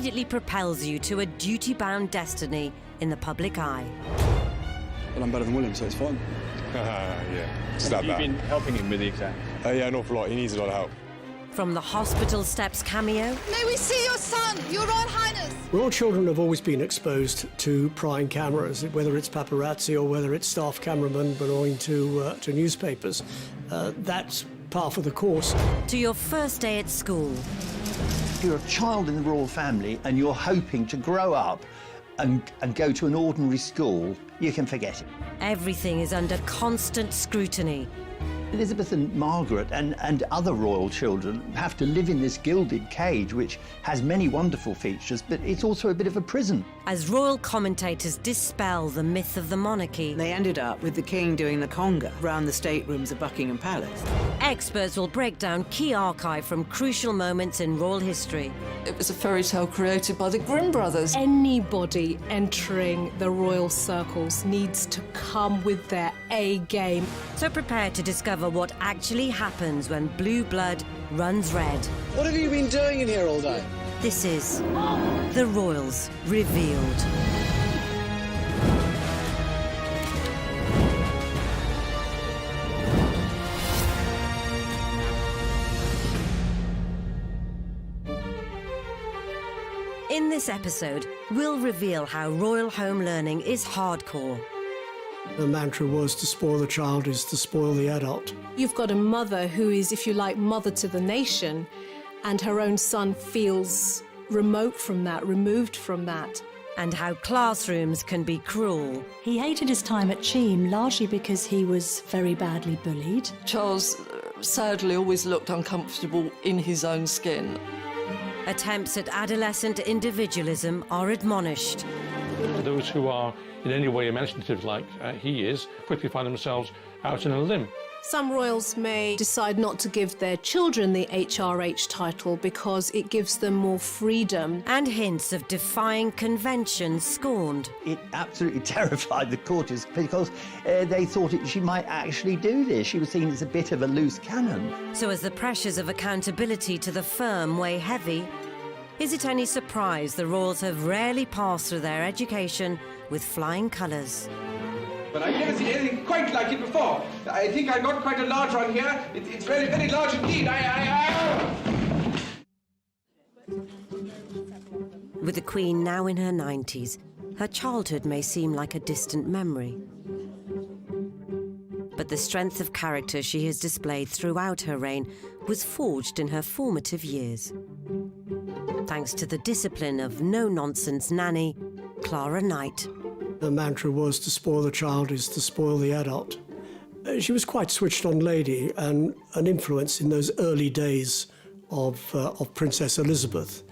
immediately propels you to a duty-bound destiny in the public eye. Well, I'm better than William, so it's fine. Yeah, stab You've that. been helping him with the exam. Yeah, an awful lot. He needs a lot of help. From the hospital steps cameo May we see your son, Your Royal Highness? Royal children have always been exposed to prying cameras, whether it's paparazzi or whether it's staff cameramen belonging to newspapers. That's par for the course. to your first day at school. If you're a child in the royal family and you're hoping to grow up and go to an ordinary school, you can forget it. Everything is under constant scrutiny. Elizabeth and Margaret and other royal children have to live in this gilded cage, which has many wonderful features, but it's also a bit of a prison. As royal commentators dispel the myth of the monarchy, They ended up with the king doing the conga round the staterooms of Buckingham Palace. experts will break down key archive from crucial moments in royal history. It was a fairy tale created by the Grimm brothers. Anybody entering the royal circles needs to come with their A game. So prepare to discover what actually happens when blue blood runs red. What have you been doing in here all day? This is The Royals Revealed. In this episode, we'll reveal how royal home learning is hardcore. The mantra was to spoil the child is to spoil the adult. You've got a mother who is, if you like, mother to the nation, and her own son feels remote from that, removed from that. And how classrooms can be cruel. He hated his time at Cheam largely because he was very badly bullied. Charles sadly always looked uncomfortable in his own skin. Attempts at adolescent individualism are admonished. Those who are in any way imaginative like he is quickly find themselves out on a limb. Some royals may decide not to give their children the HRH title because it gives them more freedom. And hints of defying convention scorned. It absolutely terrified the courtiers because they thought she might actually do this. She was seen as a bit of a loose cannon. So as the pressures of accountability to the firm weigh heavy, is it any surprise the royals have rarely passed through their education with flying colours? But I've never seen anything quite like it before. I think I got quite a large one here. It's very, very large indeed. With the Queen now in her 90s, her childhood may seem like a distant memory. But the strength of character she has displayed throughout her reign was forged in her formative years. Thanks to the discipline of no-nonsense nanny, Clara Knight. The mantra was to spoil the child is to spoil the adult. She was quite switched-on lady and an influence in those early days of Princess Elizabeth.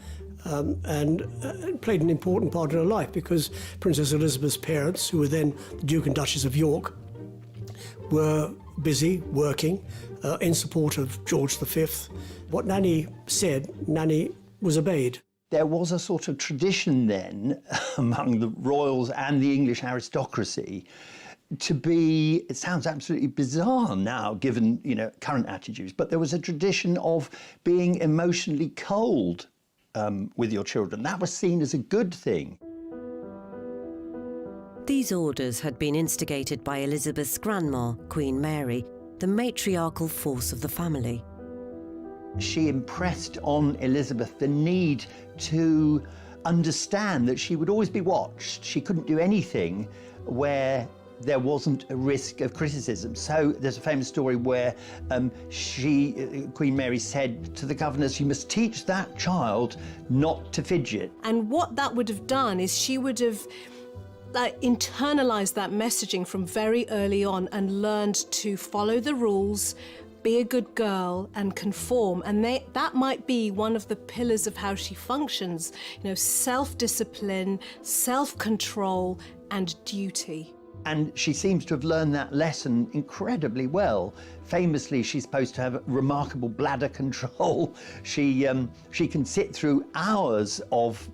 And played an important part in her life because Princess Elizabeth's parents, who were then the Duke and Duchess of York, were busy working in support of George V. What Nanny said, Nanny was obeyed. There was a sort of tradition then among the royals and the English aristocracy to be, it sounds absolutely bizarre now given, current attitudes, but there was a tradition of being emotionally cold with your children. That was seen as a good thing. These orders had been instigated by Elizabeth's grandma, Queen Mary, the matriarchal force of the family. She impressed on Elizabeth the need to understand that she would always be watched. She couldn't do anything where there wasn't a risk of criticism. So there's a famous story where Queen Mary said to the governors, you must teach that child not to fidget. And what that would have done is she would have internalized that messaging from very early on and learned to follow the rules, be a good girl and conform. And that might be one of the pillars of how she functions, self-discipline, self-control and duty. And she seems to have learned that lesson incredibly well. Famously, she's supposed to have remarkable bladder control. She can sit through hours of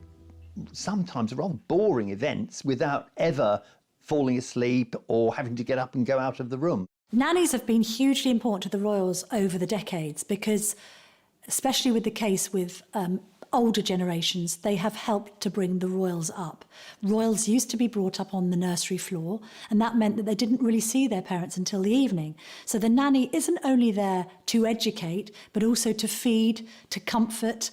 sometimes rather boring events without ever falling asleep or having to get up and go out of the room. Nannies have been hugely important to the royals over the decades because, especially with the case with older generations, they have helped to bring the royals up. Royals used to be brought up on the nursery floor, and that meant that they didn't really see their parents until the evening. So the nanny isn't only there to educate, but also to feed, to comfort,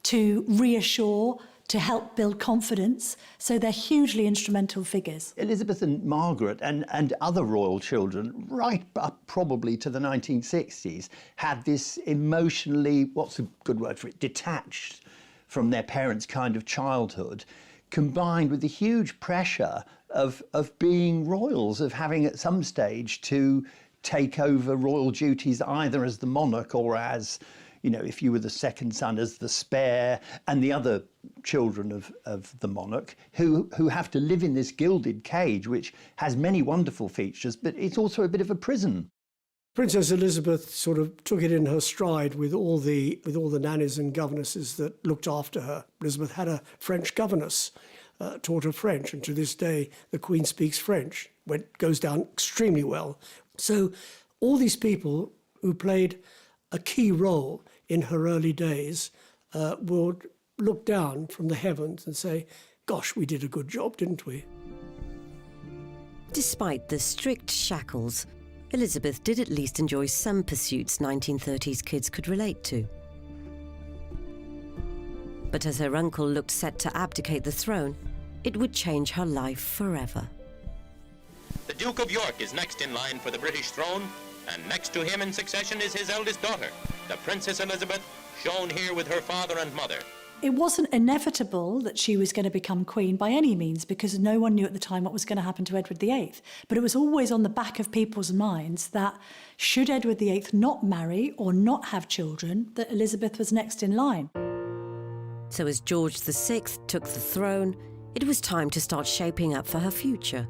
to reassure, to help build confidence. So they're hugely instrumental figures. Elizabeth and Margaret and other royal children, right up probably to the 1960s, had this emotionally, what's a good word for it, detached from their parents' kind of childhood, combined with the huge pressure of being royals, of having at some stage to take over royal duties either as the monarch or as, you know, if you were the second son, as the spare, and the other children of the monarch who have to live in this gilded cage, which has many wonderful features, but it's also a bit of a prison. Princess Elizabeth sort of took it in her stride with all the nannies and governesses that looked after her. Elizabeth had a French governess, taught her French, and to this day the Queen speaks French. Goes down extremely well. So all these people who played a key role in her early days would look down from the heavens and say, gosh, we did a good job, didn't we? Despite the strict shackles, Elizabeth did at least enjoy some pursuits 1930s kids could relate to. But as her uncle looked set to abdicate the throne, it would change her life forever. The Duke of York is next in line for the British throne, and next to him in succession is his eldest daughter, the Princess Elizabeth, shown here with her father and mother. It wasn't inevitable that she was going to become queen by any means, because no one knew at the time what was going to happen to Edward VIII. But it was always on the back of people's minds that should Edward VIII not marry or not have children, that Elizabeth was next in line. So as George VI took the throne, it was time to start shaping up for her future.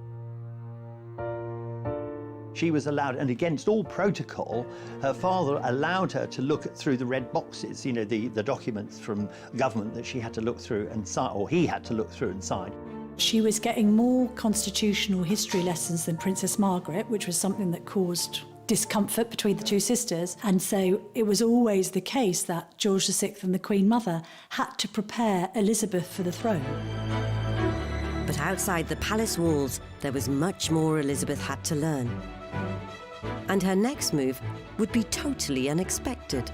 She was allowed, and against all protocol, her father allowed her to look through the red boxes, you know, the documents from government that she had to look through and sign, or he had to look through and sign. She was getting more constitutional history lessons than Princess Margaret, which was something that caused discomfort between the two sisters. And so it was always the case that George VI and the Queen Mother had to prepare Elizabeth for the throne. But outside the palace walls, there was much more Elizabeth had to learn. And her next move would be totally unexpected.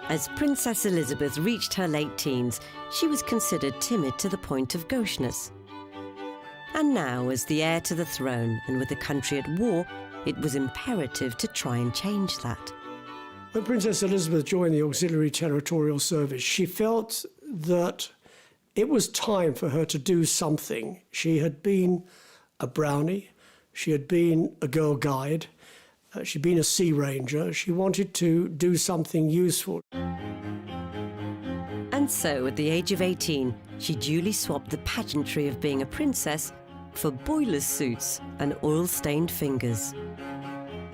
As Princess Elizabeth reached her late teens, she was considered timid to the point of gaucheness. And now, as the heir to the throne and with the country at war, it was imperative to try and change that. When Princess Elizabeth joined the Auxiliary Territorial Service, she felt that it was time for her to do something. She had been a brownie, she had been a girl guide, she'd been a sea ranger. She wanted to do something useful. And so, at the age of 18, she duly swapped the pageantry of being a princess for boiler suits and oil-stained fingers.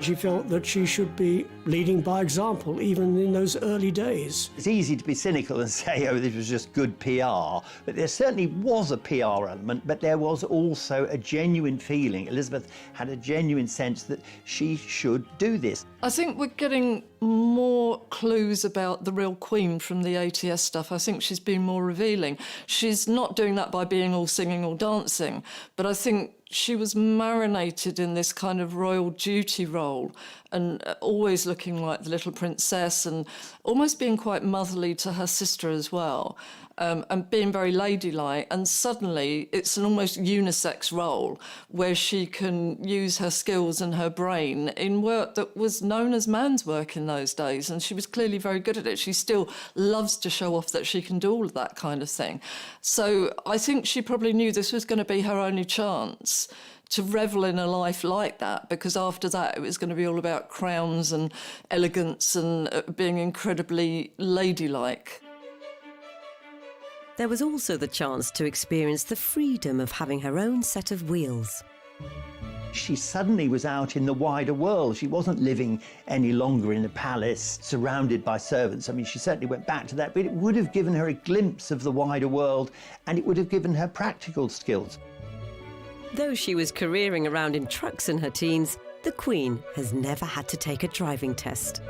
She felt that she should be leading by example, even in those early days. It's easy to be cynical and say, oh, this was just good PR. But there certainly was a PR element, but there was also a genuine feeling. Elizabeth had a genuine sense that she should do this. I think we're getting more clues about the real Queen from the ATS stuff. I think she's been more revealing. She's not doing that by being all singing or dancing, but I think she was marinated in this kind of royal duty role and always looking like the little princess and almost being quite motherly to her sister as well, and being very ladylike. And suddenly it's an almost unisex role where she can use her skills and her brain in work that was known as man's work in those days. And she was clearly very good at it. She still loves to show off that she can do all of that kind of thing. So I think she probably knew this was going to be her only chance to revel in a life like that, because after that it was going to be all about crowns and elegance and being incredibly ladylike. There was also the chance to experience the freedom of having her own set of wheels. She suddenly was out in the wider world. She wasn't living any longer in a palace surrounded by servants. I mean, she certainly went back to that, but it would have given her a glimpse of the wider world, and it would have given her practical skills. Though she was careering around in trucks in her teens, the Queen has never had to take a driving test.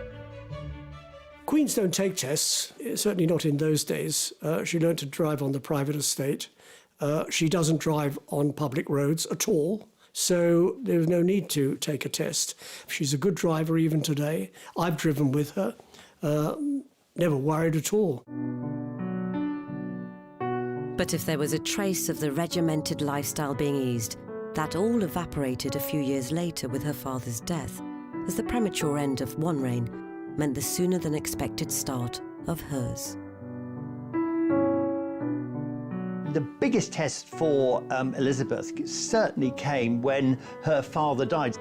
Queens don't take tests, certainly not in those days. She learned to drive on the private estate. She doesn't drive on public roads at all, so there's no need to take a test. She's a good driver even today. I've driven with her, never worried at all. But if there was a trace of the regimented lifestyle being eased, that all evaporated a few years later with her father's death, as the premature end of one reign meant the sooner than expected start of hers. The biggest test for Elizabeth certainly came when her father died.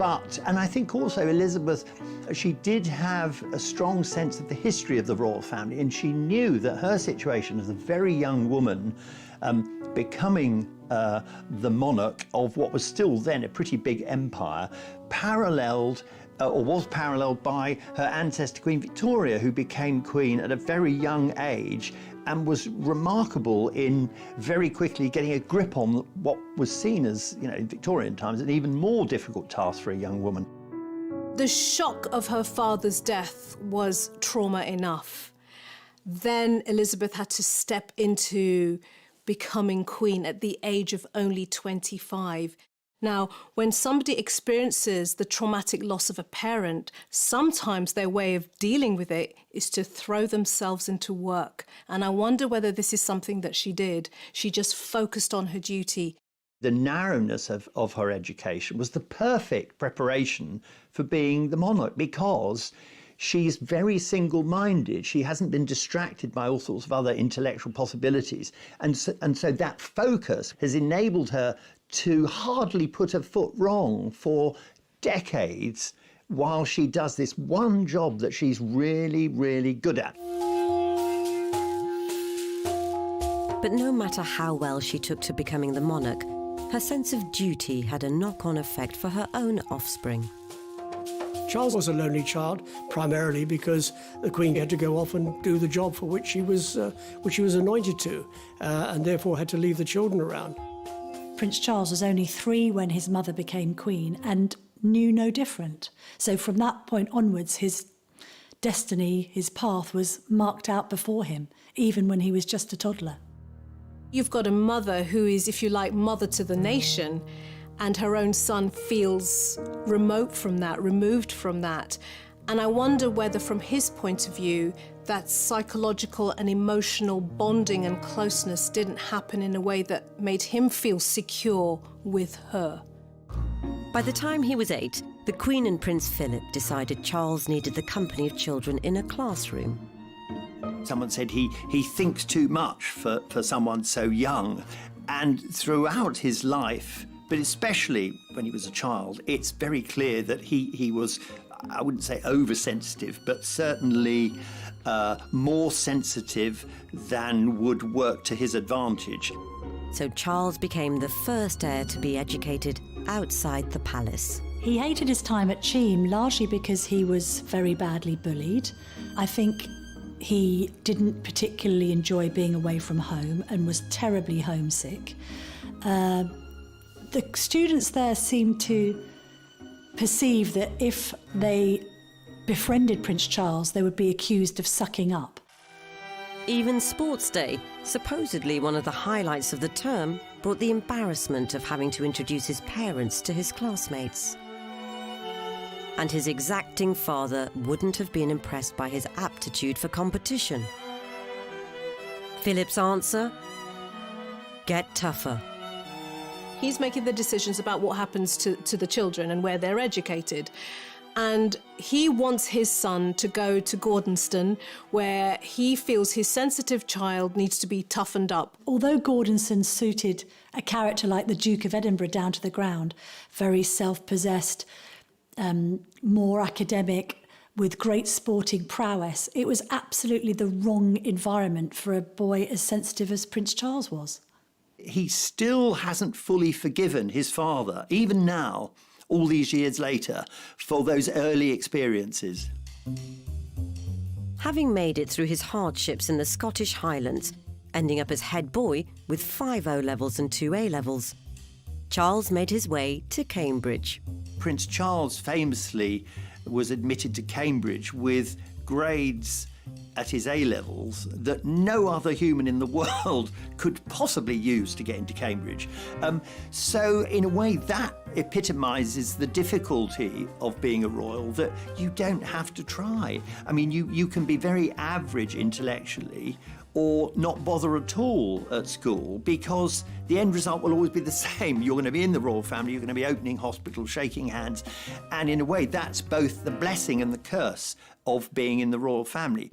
And I think also Elizabeth, she did have a strong sense of the history of the royal family, and she knew that her situation as a very young woman becoming the monarch of what was still then a pretty big empire, was paralleled by her ancestor Queen Victoria, who became queen at a very young age and was remarkable in very quickly getting a grip on what was seen as, in Victorian times, an even more difficult task for a young woman. The shock of her father's death was trauma enough. Then Elizabeth had to step into becoming queen at the age of only 25. Now, when somebody experiences the traumatic loss of a parent, sometimes their way of dealing with it is to throw themselves into work. And I wonder whether this is something that she did. She just focused on her duty. The narrowness of her education was the perfect preparation for being the monarch, because she's very single-minded. She hasn't been distracted by all sorts of other intellectual possibilities. And so that focus has enabled her to hardly put her foot wrong for decades while she does this one job that she's really, really good at. But no matter how well she took to becoming the monarch, her sense of duty had a knock-on effect for her own offspring. Charles was a lonely child, primarily because the Queen had to go off and do the job for which she was anointed to, and therefore had to leave the children around. Prince Charles was only 3 when his mother became queen and knew no different. So from that point onwards, his destiny, his path was marked out before him, even when he was just a toddler. You've got a mother who is, if you like, mother to the nation, and her own son feels remote from that, removed from that. And I wonder whether, from his point of view, that psychological and emotional bonding and closeness didn't happen in a way that made him feel secure with her. By the time he was 8, the Queen and Prince Philip decided Charles needed the company of children in a classroom. Someone said he thinks too much for someone so young. And throughout his life, but especially when he was a child, it's very clear that he was, I wouldn't say oversensitive, but certainly more sensitive than would work to his advantage. So Charles became the first heir to be educated outside the palace. He hated his time at Cheam largely because he was very badly bullied. I think he didn't particularly enjoy being away from home and was terribly homesick. The students there seemed to perceive that if they befriended Prince Charles, they would be accused of sucking up. Even Sports Day, supposedly one of the highlights of the term, brought the embarrassment of having to introduce his parents to his classmates. And his exacting father wouldn't have been impressed by his aptitude for competition. Philip's answer? Get tougher. He's making the decisions about what happens to the children and where they're educated. And he wants his son to go to Gordonston, where he feels his sensitive child needs to be toughened up. Although Gordonston suited a character like the Duke of Edinburgh down to the ground, very self-possessed, more academic, with great sporting prowess, it was absolutely the wrong environment for a boy as sensitive as Prince Charles was. He still hasn't fully forgiven his father, even now, all these years later, for those early experiences. Having made it through his hardships in the Scottish Highlands, ending up as head boy with 5 O-levels and 2 A-levels, Charles made his way to Cambridge. Prince Charles famously was admitted to Cambridge with grades at his A-levels that no other human in the world could possibly use to get into Cambridge. So in a way that epitomises the difficulty of being a royal, that you don't have to try. I mean, you can be very average intellectually or not bother at all at school, because the end result will always be the same. You're going to be in the royal family, you're going to be opening hospitals, shaking hands, and in a way that's both the blessing and the curse of being in the royal family.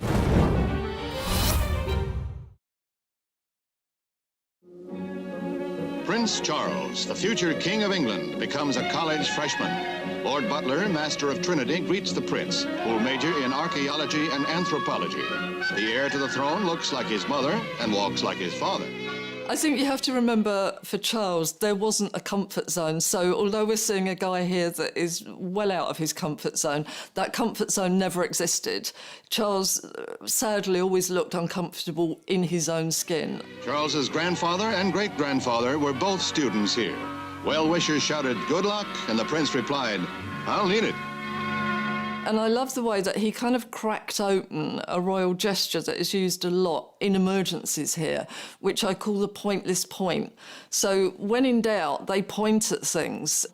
Prince Charles, the future King of England, becomes a college freshman. Lord Butler, Master of Trinity, greets the Prince, who will major in archaeology and anthropology. The heir to the throne looks like his mother and walks like his father. I think you have to remember, for Charles, there wasn't a comfort zone. So although we're seeing a guy here that is well out of his comfort zone, that comfort zone never existed. Charles, sadly, always looked uncomfortable in his own skin. Charles's grandfather and great-grandfather were both students here. Well-wishers shouted, "Good luck," and the Prince replied, "I'll need it." And I love the way that he kind of cracked open a royal gesture that is used a lot in emergencies here, which I call the pointless point. So when in doubt, they point at things,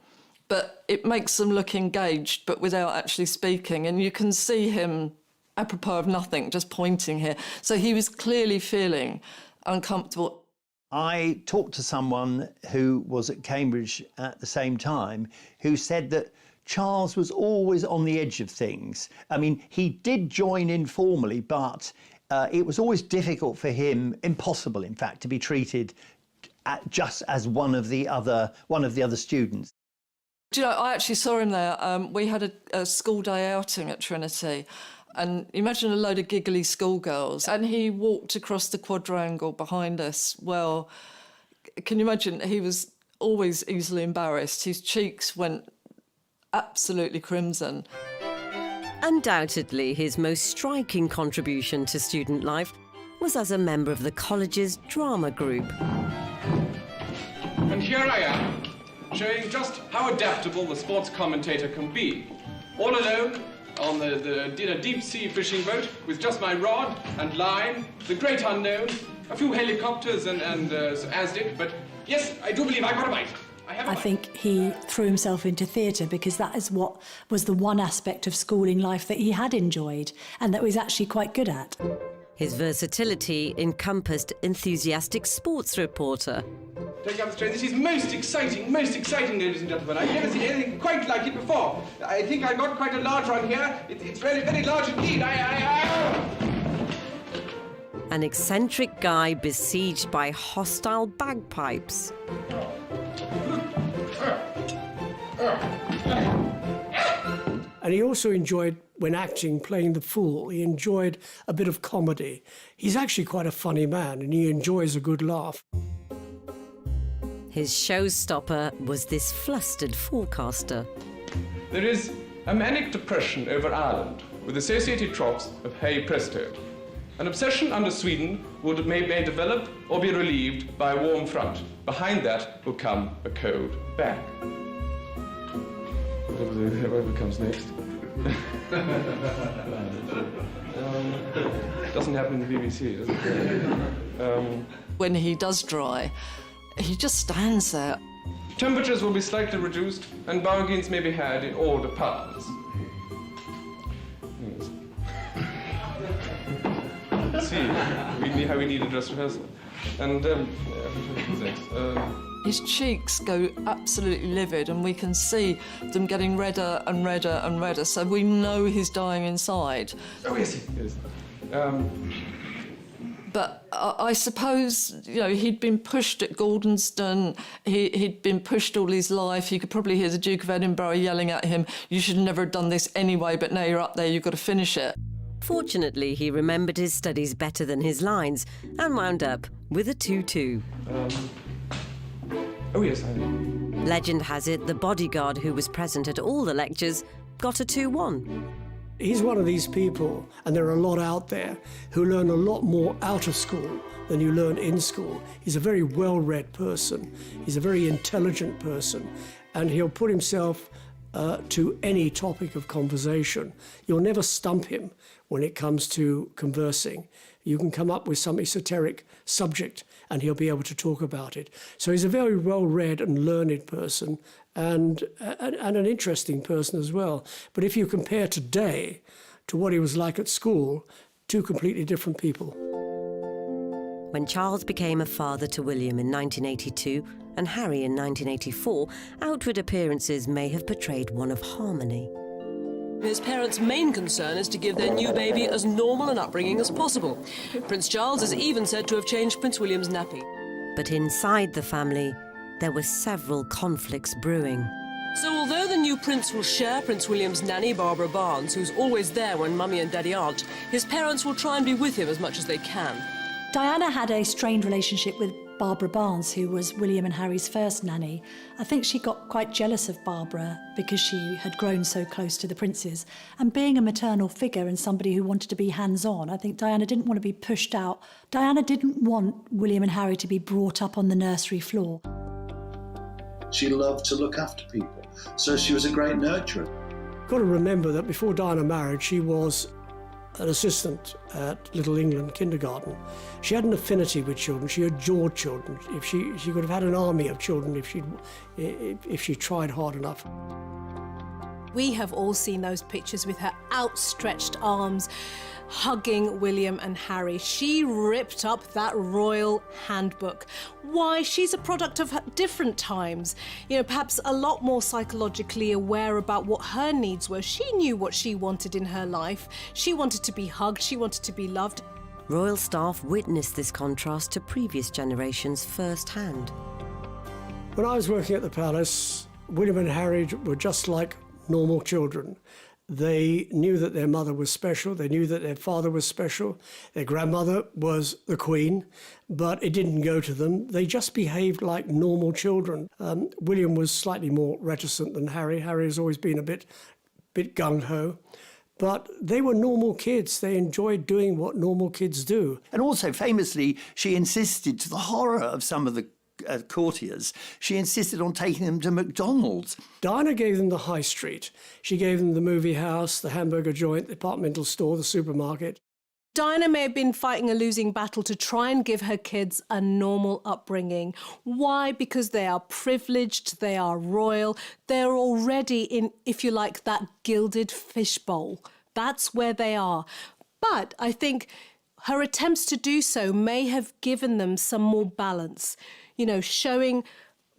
but it makes them look engaged, but without actually speaking. And you can see him, apropos of nothing, just pointing here. So he was clearly feeling uncomfortable. I talked to someone who was at Cambridge at the same time who said that Charles was always on the edge of things. I mean, he did join in formally, but it was always difficult for him, impossible, in fact, to be treated just as one of the other students. Do you know, I actually saw him there. We had a school day outing at Trinity, and imagine a load of giggly schoolgirls, and he walked across the quadrangle behind us. Well, can you imagine? He was always easily embarrassed. His cheeks went absolutely crimson. Undoubtedly, his most striking contribution to student life was as a member of the college's drama group. And here I am, showing just how adaptable the sports commentator can be. All alone on in a deep-sea fishing boat with just my rod and line, the great unknown, a few helicopters and ASDIC, but yes, I do believe I got a bite. I think he threw himself into theatre because that is what was the one aspect of schooling life that he had enjoyed and that he was actually quite good at. His versatility encompassed enthusiastic sports reporter. Take up the straight. This is most exciting, ladies and gentlemen. I've never seen anything quite like it before. I think I got quite a large one here. It's very, very large indeed. An eccentric guy besieged by hostile bagpipes. And he also enjoyed, when acting, playing the fool. He enjoyed a bit of comedy. He's actually quite a funny man, and he enjoys a good laugh. His showstopper was this flustered forecaster. There is a manic depression over Ireland with associated troughs of hey presto. An obsession under Sweden may develop or be relieved by a warm front. Behind that will come a cold back. Whatever comes next. Doesn't happen in the BBC, does it? When he does dry, he just stands there. Temperatures will be slightly reduced and bargains may be had in all departments. See how we need a dress rehearsal. And his cheeks go absolutely livid and we can see them getting redder and redder and redder, so we know he's dying inside. Oh, yes, he is. But I suppose, you know, he'd been pushed at Gordonston, he'd been pushed all his life. You could probably hear the Duke of Edinburgh yelling at him, "You should never have done this anyway, but now you're up there, you've got to finish it." Fortunately, he remembered his studies better than his lines and wound up with a 2-2. Oh, yes, I know. Legend has it the bodyguard who was present at all the lectures got a 2-1. He's one of these people, and there are a lot out there, who learn a lot more out of school than you learn in school. He's a very well-read person. He's a very intelligent person, and he'll put himself to any topic of conversation. You'll never stump him when it comes to conversing. You can come up with some esoteric subject and he'll be able to talk about it. So he's a very well-read and learned person and an interesting person as well. But if you compare today to what he was like at school, two completely different people. When Charles became a father to William in 1982 and Harry in 1984, outward appearances may have portrayed one of harmony. His parents' main concern is to give their new baby as normal an upbringing as possible. Prince Charles is even said to have changed Prince William's nappy. But inside the family, there were several conflicts brewing. So although the new prince will share Prince William's nanny, Barbara Barnes, who's always there when Mummy and Daddy aren't, his parents will try and be with him as much as they can. Diana had a strained relationship with Barbara Barnes, who was William and Harry's first nanny. I think she got quite jealous of Barbara because she had grown so close to the princes. And being a maternal figure and somebody who wanted to be hands-on, I think Diana didn't want to be pushed out. Diana didn't want William and Harry to be brought up on the nursery floor. She loved to look after people, so she was a great nurturer. Got to remember that before Diana married, she was an assistant at Little England Kindergarten. She had an affinity with children. She adored children. If she could have had an army of children if she tried hard enough. We have all seen those pictures with her outstretched arms, hugging William and Harry. She ripped up that royal handbook. Why? She's a product of different times. You know, perhaps a lot more psychologically aware about what her needs were. She knew what she wanted in her life. She wanted to be hugged. She wanted to be loved. Royal staff witnessed this contrast to previous generations firsthand. When I was working at the palace, William and Harry were just like normal children. They knew that their mother was special. They knew that their father was special. Their grandmother was the Queen, but it didn't go to them. They just behaved like normal children. William was slightly more reticent than Harry. Harry has always been a bit gung-ho. But they were normal kids. They enjoyed doing what normal kids do. And also, famously, she insisted, to the horror of some of the courtiers, she insisted on taking them to McDonald's. Diana gave them the high street. She gave them the movie house, the hamburger joint, the departmental store, the supermarket. Diana may have been fighting a losing battle to try and give her kids a normal upbringing. Why? Because they are privileged, they are royal, they're already in, if you like, that gilded fishbowl. That's where they are. But I think her attempts to do so may have given them some more balance. You know, showing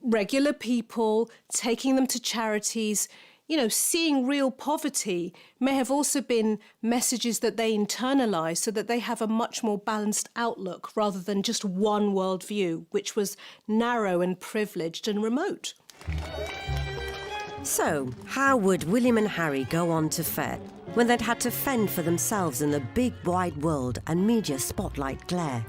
regular people, taking them to charities, you know, seeing real poverty may have also been messages that they internalise so that they have a much more balanced outlook rather than just one worldview, which was narrow and privileged and remote. So, how would William and Harry go on to fare when they'd had to fend for themselves in the big wide world and media spotlight glare?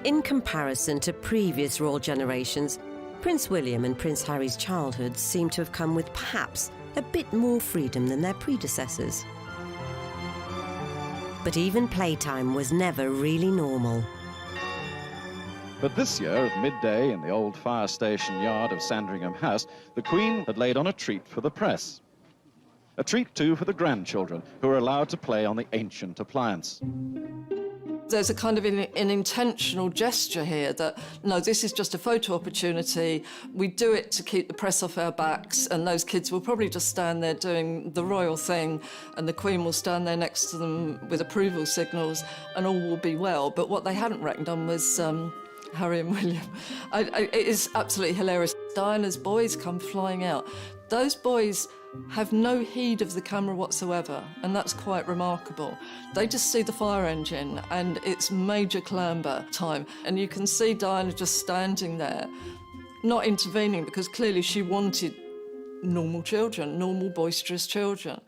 In comparison to previous royal generations, Prince William and Prince Harry's childhoods seem to have come with perhaps a bit more freedom than their predecessors. But even playtime was never really normal. But this year, at midday in the old fire station yard of Sandringham House, the Queen had laid on a treat for the press. A treat, too, for the grandchildren, who are allowed to play on the ancient appliance. There's a kind of an intentional gesture here that, no, this is just a photo opportunity. We do it to keep the press off our backs, and those kids will probably just stand there doing the royal thing, and the Queen will stand there next to them with approval signals, and all will be well. But what they hadn't reckoned on was Harry and William. It is absolutely hilarious. Diana's boys come flying out. Those boys have no heed of the camera whatsoever, and that's quite remarkable. They just see the fire engine, and it's Major Clamber time, and you can see Diana just standing there, not intervening, because clearly she wanted normal children, normal boisterous children.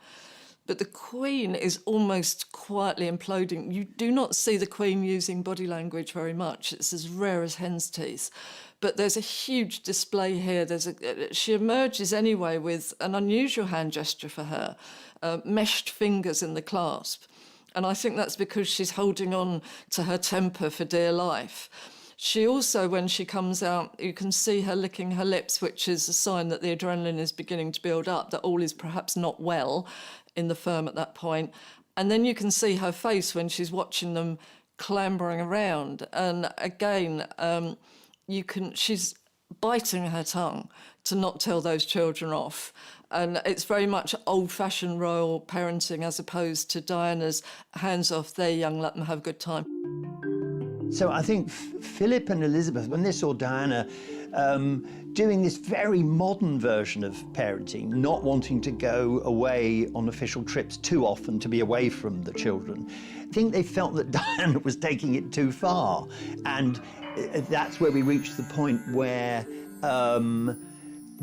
But the Queen is almost quietly imploding. You do not see the Queen using body language very much. It's as rare as hen's teeth. But there's a huge display here. She emerges anyway with an unusual hand gesture for her, meshed fingers in the clasp. And I think that's because she's holding on to her temper for dear life. She also, when she comes out, you can see her licking her lips, which is a sign that the adrenaline is beginning to build up, that all is perhaps not well in the firm at that point. And then you can see her face when she's watching them clambering around. And again, she's biting her tongue to not tell those children off. And it's very much old-fashioned royal parenting as opposed to Diana's hands off, they're young, let them have a good time. So I think Philip and Elizabeth, when they saw Diana doing this very modern version of parenting, not wanting to go away on official trips too often to be away from the children, I think they felt that Diana was taking it too far. And that's where we reached the point where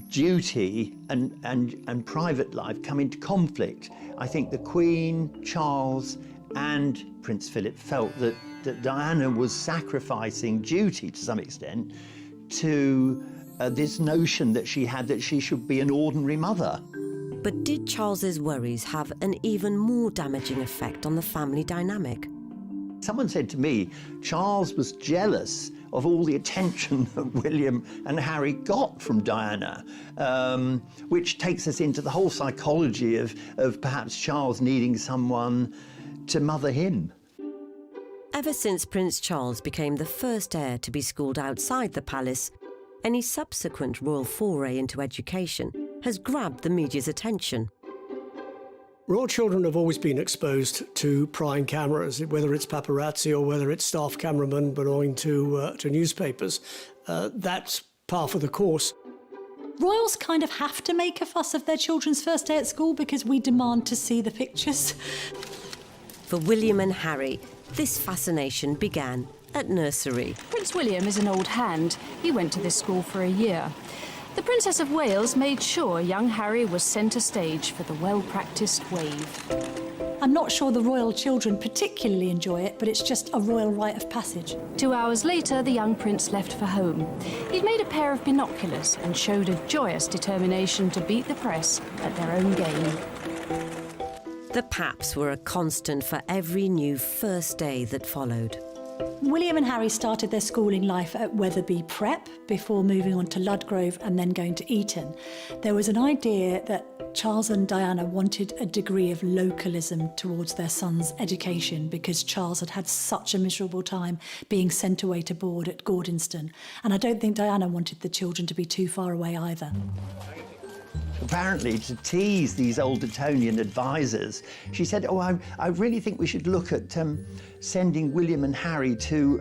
duty and private life come into conflict. I think the Queen, Charles, and Prince Philip felt that Diana was sacrificing duty to some extent to this notion that she had that she should be an ordinary mother. But did Charles's worries have an even more damaging effect on the family dynamic? Someone said to me, Charles was jealous of all the attention that William and Harry got from Diana, which takes us into the whole psychology of perhaps Charles needing someone to mother him. Ever since Prince Charles became the first heir to be schooled outside the palace, any subsequent royal foray into education has grabbed the media's attention. Royal children have always been exposed to prying cameras, whether it's paparazzi or whether it's staff cameramen belonging to newspapers. That's par for the course. Royals kind of have to make a fuss of their children's first day at school because we demand to see the pictures. For William and Harry, this fascination began at nursery. Prince William is an old hand. He went to this school for a year. The Princess of Wales made sure young Harry was centre stage for the well-practised wave. I'm not sure the royal children particularly enjoy it, but it's just a royal rite of passage. 2 hours later, the young prince left for home. He'd made a pair of binoculars and showed a joyous determination to beat the press at their own game. The Paps were a constant for every new first day that followed. William and Harry started their schooling life at Wetherby Prep before moving on to Ludgrove and then going to Eton. There was an idea that Charles and Diana wanted a degree of localism towards their son's education because Charles had had such a miserable time being sent away to board at Gordonston. And I don't think Diana wanted the children to be too far away either. Apparently, to tease these old Etonian advisors, she said, oh, I really think we should look at sending William and Harry to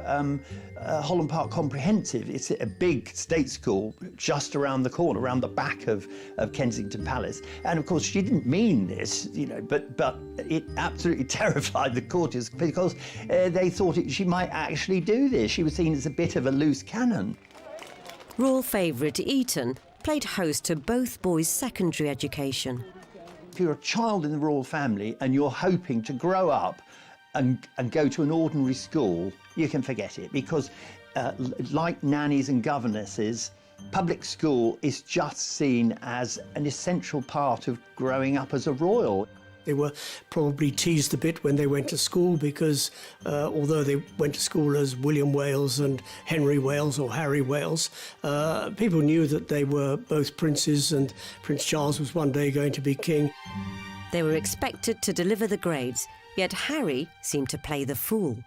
Holland Park Comprehensive. It's a big state school just around the corner, around the back of Kensington Palace. And of course, she didn't mean this, you know, but it absolutely terrified the courtiers because they thought she might actually do this. She was seen as a bit of a loose cannon. Royal favourite Eton played host to both boys' secondary education. If you're a child in the royal family and you're hoping to grow up and go to an ordinary school, you can forget it because like nannies and governesses, public school is just seen as an essential part of growing up as a royal. They were probably teased a bit when they went to school because although they went to school as William Wales and Henry Wales or Harry Wales, people knew that they were both princes and Prince Charles was one day going to be king. They were expected to deliver the grades, yet Harry seemed to play the fool.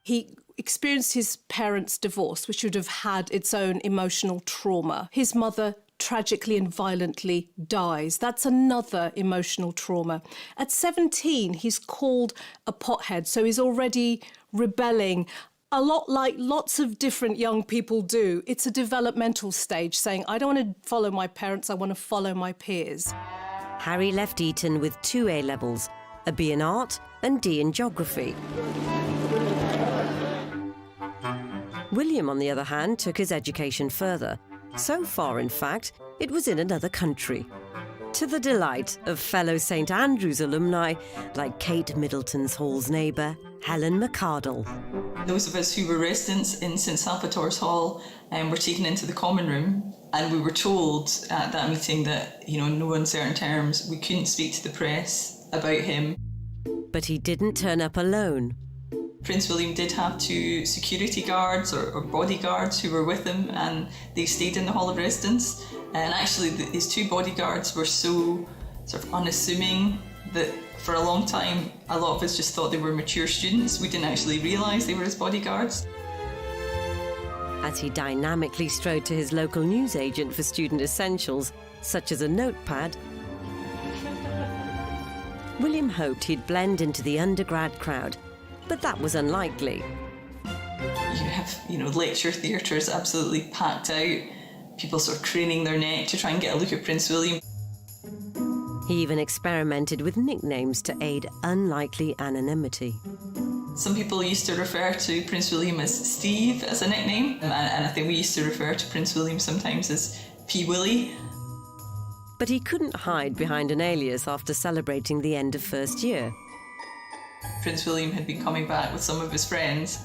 He experienced his parents' divorce, which would have had its own emotional trauma. His mother tragically and violently dies. That's another emotional trauma. At 17, he's called a pothead, so he's already rebelling, a lot like lots of different young people do. It's a developmental stage, saying, I don't want to follow my parents, I want to follow my peers. Harry left Eton with 2 A-levels, a B in art and D in geography. William, on the other hand, took his education further. So far, in fact, it was in another country. To the delight of fellow St Andrews alumni like Kate Middleton's Hall's neighbour, Helen McCardle. Those of us who were residents in St Salvator's Hall were taken into the common room, and we were told at that meeting that, in no uncertain terms, we couldn't speak to the press about him. But he didn't turn up alone. Prince William did have 2 security guards or bodyguards who were with him, and they stayed in the Hall of Residence. And actually, his 2 bodyguards were so sort of unassuming that for a long time, a lot of us just thought they were mature students. We didn't actually realise they were his bodyguards. As he dynamically strode to his local newsagent for student essentials, such as a notepad, William hoped he'd blend into the undergrad crowd, but that was unlikely. You have, lecture theatres absolutely packed out, people sort of craning their neck to try and get a look at Prince William. He even experimented with nicknames to aid unlikely anonymity. Some people used to refer to Prince William as Steve as a nickname, and I think we used to refer to Prince William sometimes as P. Willie. But he couldn't hide behind an alias after celebrating the end of first year. Prince William had been coming back with some of his friends,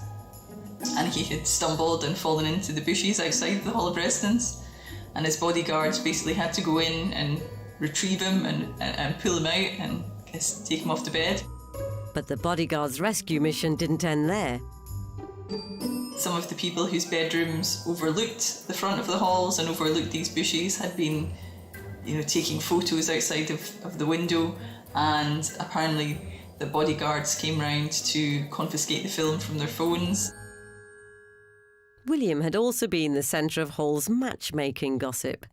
and he had stumbled and fallen into the bushes outside the Hall of Residence, and his bodyguards basically had to go in and retrieve him and pull him out and take him off to bed. But the bodyguards' rescue mission didn't end there. Some of the people whose bedrooms overlooked the front of the halls and overlooked these bushes had been, taking photos outside of the window, and apparently the bodyguards came round to confiscate the film from their phones. William had also been the centre of Hall's matchmaking gossip.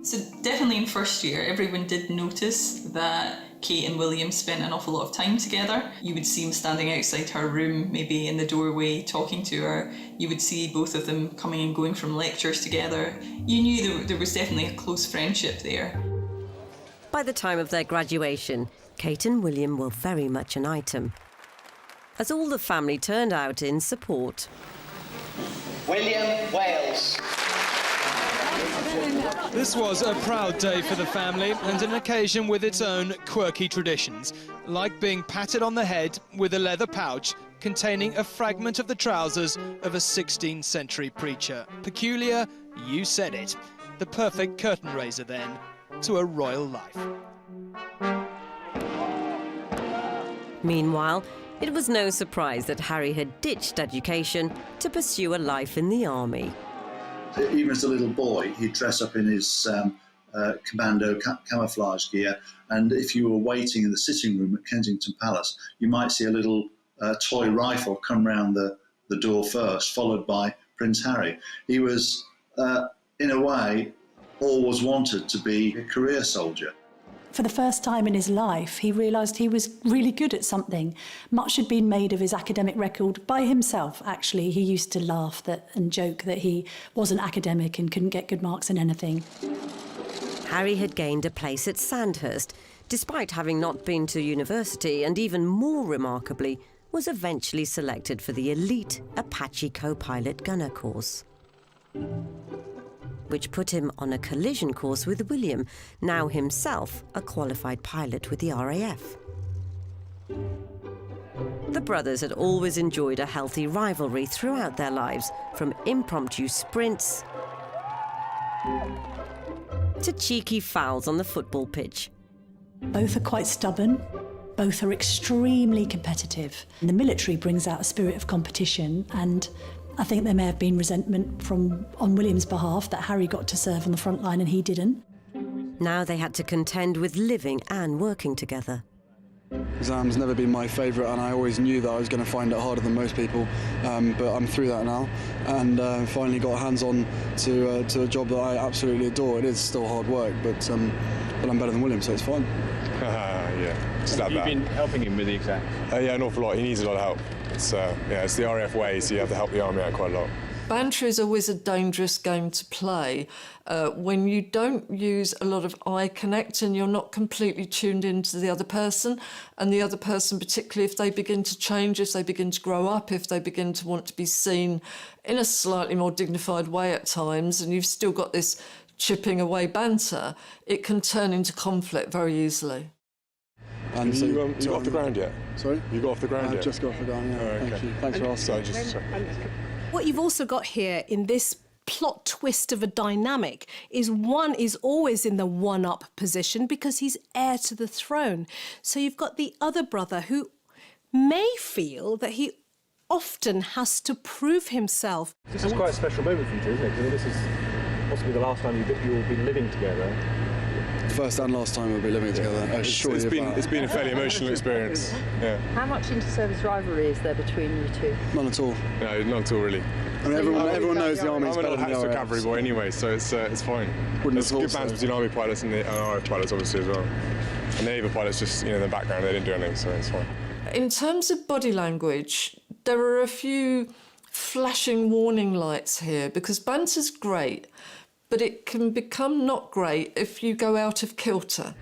So definitely in first year, everyone did notice that Kate and William spent an awful lot of time together. You would see him standing outside her room, maybe in the doorway, talking to her. You would see both of them coming and going from lectures together. You knew there was definitely a close friendship there. By the time of their graduation, Kate and William were very much an item, as all the family turned out in support. William Wales. This was a proud day for the family and an occasion with its own quirky traditions, like being patted on the head with a leather pouch containing a fragment of the trousers of a 16th century preacher. Peculiar, you said it. The perfect curtain raiser, then, to a royal life. Meanwhile, it was no surprise that Harry had ditched education to pursue a life in the army. Even as a little boy, he'd dress up in his commando camouflage gear, and if you were waiting in the sitting room at Kensington Palace, you might see a little toy rifle come round the door first, followed by Prince Harry. He was, in a way, always wanted to be a career soldier. For the first time in his life, he realised he was really good at something. Much had been made of his academic record by himself, actually. He used to laugh and joke that he wasn't academic and couldn't get good marks in anything. Harry had gained a place at Sandhurst, despite having not been to university, and even more remarkably, was eventually selected for the elite Apache co-pilot gunner course, which put him on a collision course with William, now himself a qualified pilot with the RAF. The brothers had always enjoyed a healthy rivalry throughout their lives, from impromptu sprints to cheeky fouls on the football pitch. Both are quite stubborn. Both are extremely competitive. And the military brings out a spirit of competition, and I think there may have been resentment on William's behalf that Harry got to serve on the front line and he didn't. Now they had to contend with living and working together. Exams never been my favourite, and I always knew that I was going to find it harder than most people, but I'm through that now, and finally got hands-on to a job that I absolutely adore. It is still hard work, but I'm better than William, so it's fine. Yeah, Have you been helping him with the exams? Yeah, an awful lot. He needs a lot of help. It's the RAF way, so you have to help the army out quite a lot. Banter is always a dangerous game to play when you don't use a lot of eye connect and you're not completely tuned into the other person, and the other person, particularly if they begin to change, if they begin to grow up, if they begin to want to be seen in a slightly more dignified way at times, and you've still got this chipping away banter, it can turn into conflict very easily. And so, you got off the ground yet? Sorry? You got off the ground yet? I've just got off the ground, yeah. Oh, okay. Thank you. Thanks for asking. What you've also got here in this plot twist of a dynamic is one is always in the one-up position because he's heir to the throne. So you've got the other brother who may feel that he often has to prove himself. This is quite a special moment for you two, isn't it? Because this is possibly the last time you'll be living together. First and last time we'll be living together. It's been a fairly emotional experience. Yeah. How much inter-service rivalry is there between you two? None at all. No, not at all, really. I mean, everyone knows the army's better than the I'm an RAF. cavalry boy anyway, so it's fine. There's good bands between army pilots and RAF pilots, obviously, as well. And the naval pilots just, in the background, they didn't do anything, so it's fine. In terms of body language, there are a few flashing warning lights here, because banter's great, but it can become not great if you go out of kilter.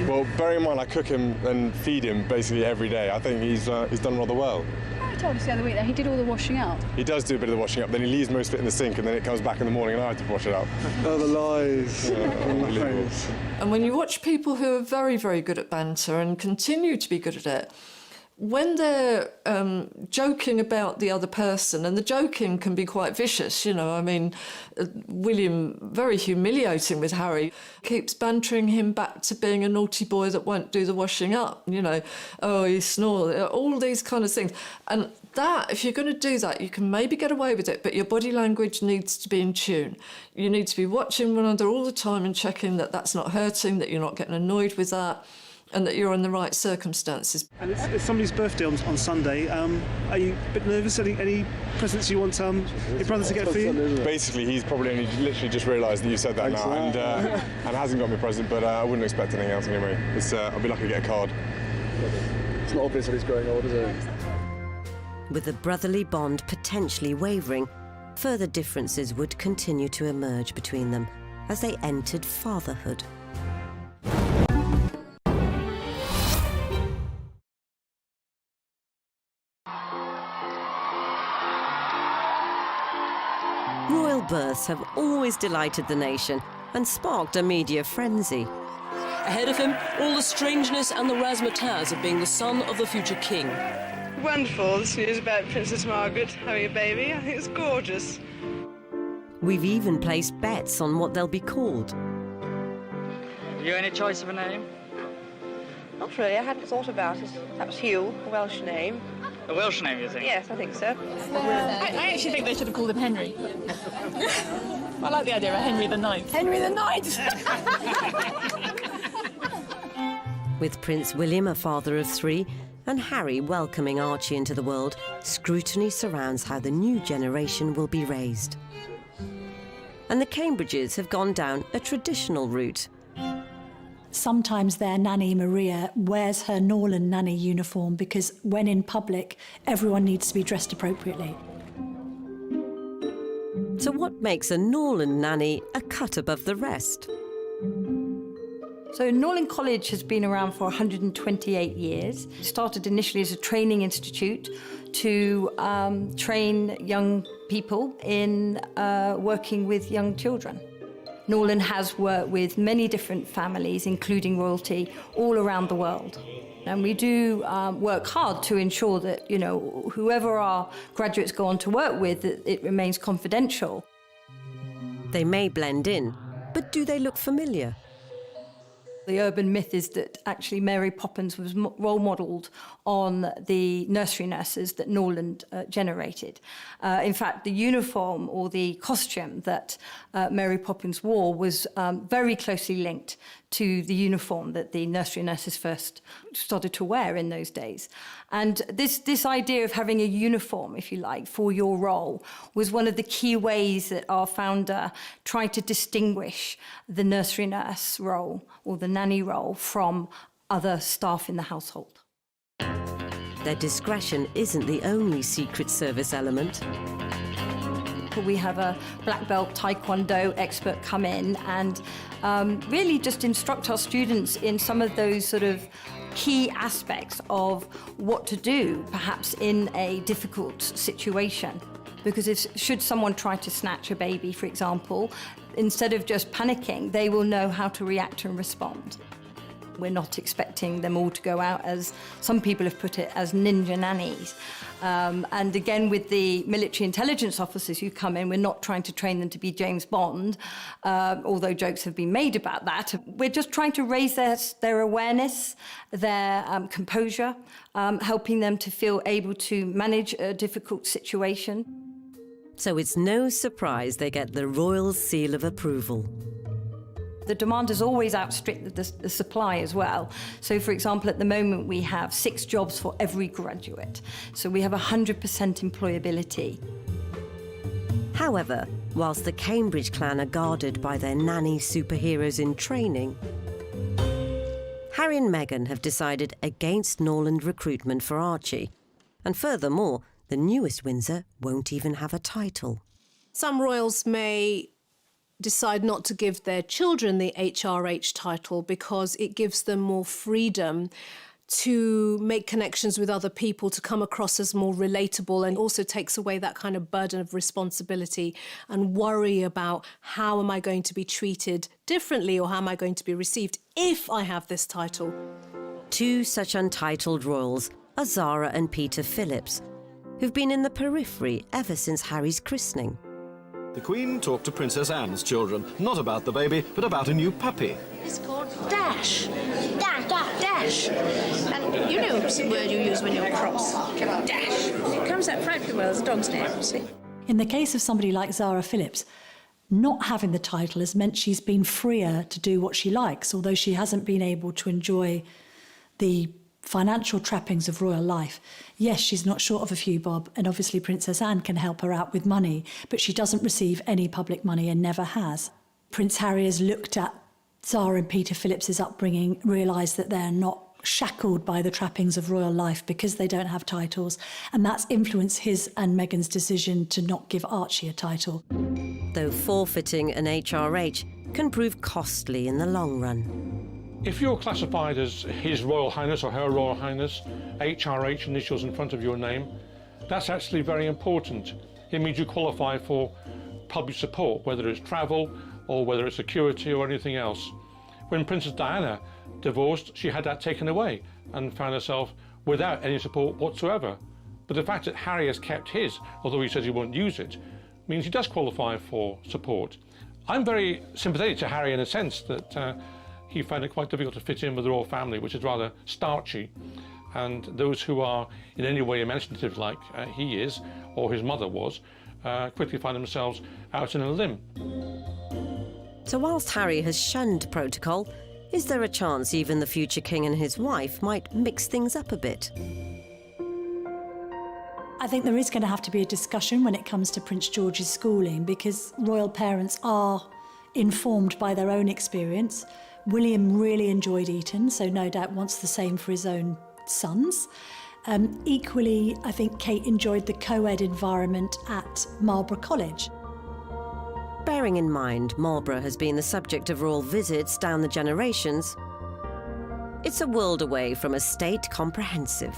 Well, bearing in mind I cook him and feed him basically every day, I think he's done rather well. I told us the other week that he did all the washing up. He does do a bit of the washing up, then he leaves most of it in the sink, and then it comes back in the morning and I have to wash it up. Oh, the lies. Unbelievable. And when you watch people who are very, very good at banter and continue to be good at it, when they're joking about the other person, and the joking can be quite vicious, William, very humiliating with Harry, keeps bantering him back to being a naughty boy that won't do the washing up, oh, he snores, all these kind of things. And that, if you're going to do that, you can maybe get away with it, but your body language needs to be in tune. You need to be watching one another all the time and checking that that's not hurting, that you're not getting annoyed with that, and that you're in the right circumstances. And it's somebody's birthday on Sunday. Are you a bit nervous? Any presents you want your brother to get for you? Basically, he's probably only literally just realised that you said that now, and hasn't got me a present, but I wouldn't expect anything else anyway. I'll be lucky to get a card. It's not obvious that he's growing old, is it? With the brotherly bond potentially wavering, further differences would continue to emerge between them as they entered fatherhood. Royal births have always delighted the nation and sparked a media frenzy. Ahead of him, all the strangeness and the razzmatazz of being the son of the future king. Wonderful, this news about Princess Margaret having a baby. I think it's gorgeous. We've even placed bets on what they'll be called. Have you any choice of a name? Not really, I hadn't thought about it. Perhaps Hugh, a Welsh name. A Welsh name, you think? Yes, I think so. I actually think they should have called him Henry. I like the idea of Henry the Ninth. Henry the Ninth! With Prince William a father of 3 and Harry welcoming Archie into the world, scrutiny surrounds how the new generation will be raised. And the Cambridges have gone down a traditional route. Sometimes their nanny, Maria, wears her Norland nanny uniform because when in public, everyone needs to be dressed appropriately. So what makes a Norland nanny a cut above the rest? So Norland College has been around for 128 years. It started initially as a training institute to train young people in working with young children. Norland has worked with many different families, including royalty, all around the world. And we do work hard to ensure that, you know, whoever our graduates go on to work with, that it remains confidential. They may blend in, but do they look familiar? The urban myth is that actually Mary Poppins was role modelled on the nursery nurses that Norland generated. In fact, the uniform or the costume that Mary Poppins wore was very closely linked to the uniform that the nursery nurses first started to wear in those days. And this idea of having a uniform, if you like, for your role was one of the key ways that our founder tried to distinguish the nursery nurse role or the nanny role from other staff in the household. Their discretion isn't the only Secret Service element. We have a black belt taekwondo expert come in and really just instruct our students in some of those sort of key aspects of what to do, perhaps in a difficult situation. Because should someone try to snatch a baby, for example, instead of just panicking, they will know how to react and respond. We're not expecting them all to go out, as some people have put it, as ninja nannies. And again, with the military intelligence officers who come in, we're not trying to train them to be James Bond, although jokes have been made about that. We're just trying to raise their awareness, their composure, helping them to feel able to manage a difficult situation. So it's no surprise they get the royal seal of approval. The demand has always outstripped the supply as well. So, for example, at the moment we have 6 jobs for every graduate. So we have 100% employability. However, whilst the Cambridge clan are guarded by their nanny superheroes in training, Harry and Meghan have decided against Norland recruitment for Archie. And furthermore, the newest Windsor won't even have a title. Some royals may decide not to give their children the HRH title because it gives them more freedom to make connections with other people, to come across as more relatable, and also takes away that kind of burden of responsibility and worry about how am I going to be treated differently or how am I going to be received if I have this title. 2 such untitled royals are Zara and Peter Phillips, who've been in the periphery ever since Harry's christening. The Queen talked to Princess Anne's children, not about the baby, but about a new puppy. It's called Dash. Dash. And you know it's a word you use when you're cross. Dash. It comes out frightfully well as a dog's name, see? In the case of somebody like Zara Phillips, not having the title has meant she's been freer to do what she likes, although she hasn't been able to enjoy the financial trappings of royal life. Yes, she's not short of a few bob, and obviously Princess Anne can help her out with money, but she doesn't receive any public money and never has. Prince Harry has looked at Zara and Peter Phillips's upbringing, realised that they're not shackled by the trappings of royal life because they don't have titles, and that's influenced his and Meghan's decision to not give Archie a title. Though forfeiting an HRH can prove costly in the long run. If you're classified as His Royal Highness or Her Royal Highness, HRH initials in front of your name, that's actually very important. It means you qualify for public support, whether it's travel or whether it's security or anything else. When Princess Diana divorced, she had that taken away and found herself without any support whatsoever. But the fact that Harry has kept his, although he says he won't use it, means he does qualify for support. I'm very sympathetic to Harry in a sense that he found it quite difficult to fit in with the royal family, which is rather starchy. And those who are in any way imaginative like he is, or his mother was, quickly find themselves out in a limb. So whilst Harry has shunned protocol, is there a chance even the future king and his wife might mix things up a bit? I think there is going to have to be a discussion when it comes to Prince George's schooling, because royal parents are informed by their own experience. William really enjoyed Eton, so no doubt wants the same for his own sons. Equally, I think Kate enjoyed the co-ed environment at Marlborough College. Bearing in mind Marlborough has been the subject of royal visits down the generations, it's a world away from a state comprehensive.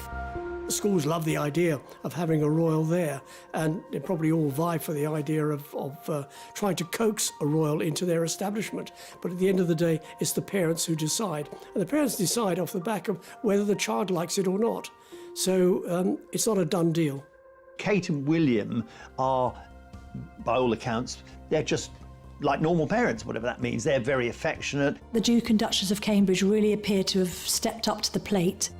schools love the idea of having a royal there, and they probably all vie for the idea of trying to coax a royal into their establishment. But at the end of the day, it's the parents who decide. And the parents decide off the back of whether the child likes it or not. So it's not a done deal. Kate and William are, by all accounts, they're just like normal parents, whatever that means. They're very affectionate. The Duke and Duchess of Cambridge really appear to have stepped up to the plate.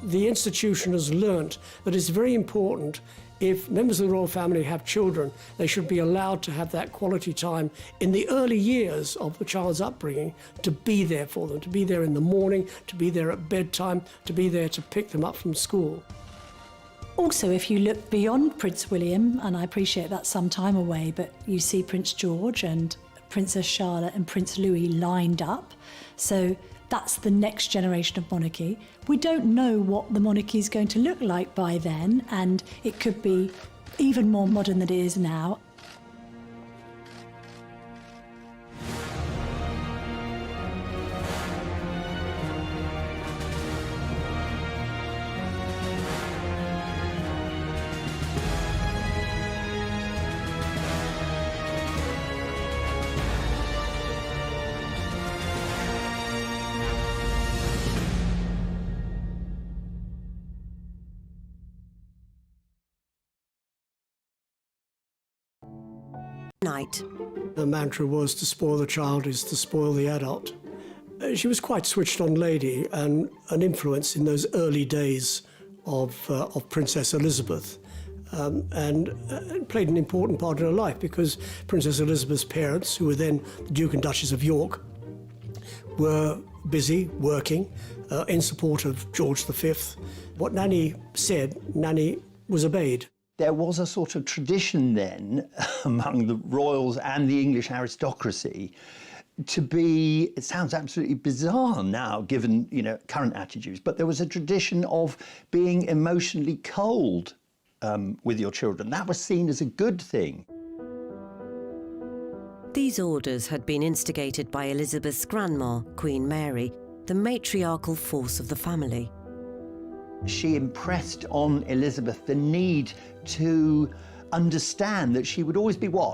The institution has learnt that it's very important, if members of the royal family have children, they should be allowed to have that quality time in the early years of the child's upbringing, to be there for them, to be there in the morning, to be there at bedtime, to be there to pick them up from school. Also, if you look beyond Prince William, and I appreciate that's some time away, but you see Prince George and Princess Charlotte and Prince Louis lined up. So that's the next generation of monarchy. We don't know what the monarchy is going to look like by then, and it could be even more modern than it is now. Night. The mantra was, to spoil the child is to spoil the adult. She was quite switched on lady, and an influence in those early days of Princess Elizabeth, and played an important part in her life, because Princess Elizabeth's parents, who were then the Duke and Duchess of York, were busy working in support of George V. What Nanny said, Nanny was obeyed. There was a sort of tradition then among the royals and the English aristocracy to be, it sounds absolutely bizarre now given, current attitudes, but there was a tradition of being emotionally cold with your children. That was seen as a good thing. These orders had been instigated by Elizabeth's grandma, Queen Mary, the matriarchal force of the family. She impressed on Elizabeth the need to understand that she would always be what?